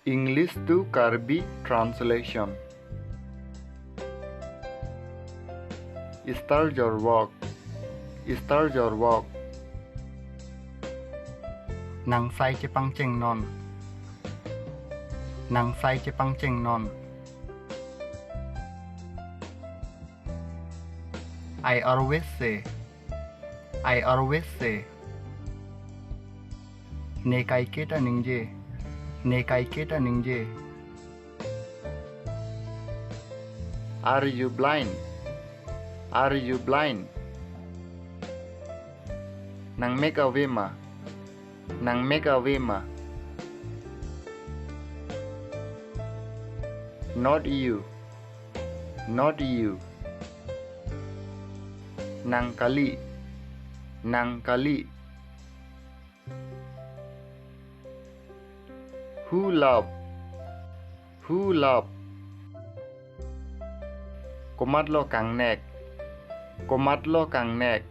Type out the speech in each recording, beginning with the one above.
English to Karbi translation. Start your walk. Start your walk. Nang sai chepakeng non. Nang sai chepakeng non. I always say. I always say. Ne kai keta ningje. Ne kai keta ningje. Are you blind? Are you blind? Nang make a wema. Nang make a wema. Not you. Not you. Nang kali. Nang kali. Who love? Who love? Komat lo kang nek. Komat lo kang nek.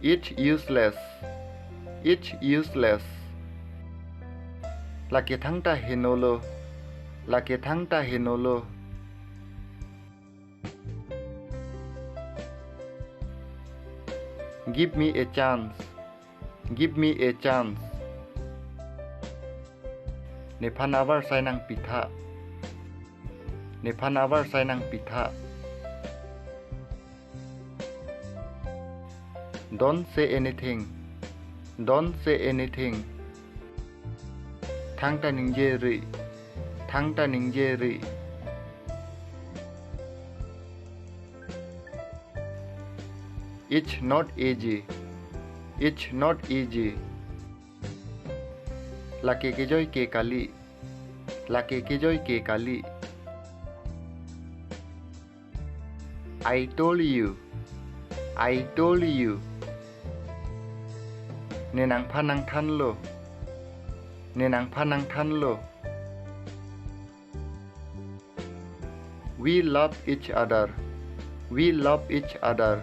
It's useless. It's useless. Laki thang ta hinolo. Laki thang ta hinolo. Give me a chance. Give me a chance. Ne phanawar sai nang pitha. Ne phanawar sai nang pitha. Don't say anything. Don't say anything. Thang ta ningje ri. Thang ta ningje ri. It's not easy. It's not easy. Laki ke joy ke kali. Laki ke joy ke kali. I told you. I told you. Nenang panang than lo. Nenang panang than lo. We love each other. We love each other.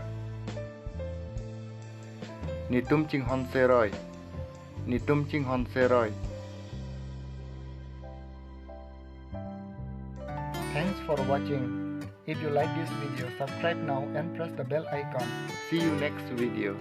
Ni tum ching hon seroi. Ni tum ching hon seroi. Thanks for watching. If you like this video, subscribe now and press the bell icon. See you next video.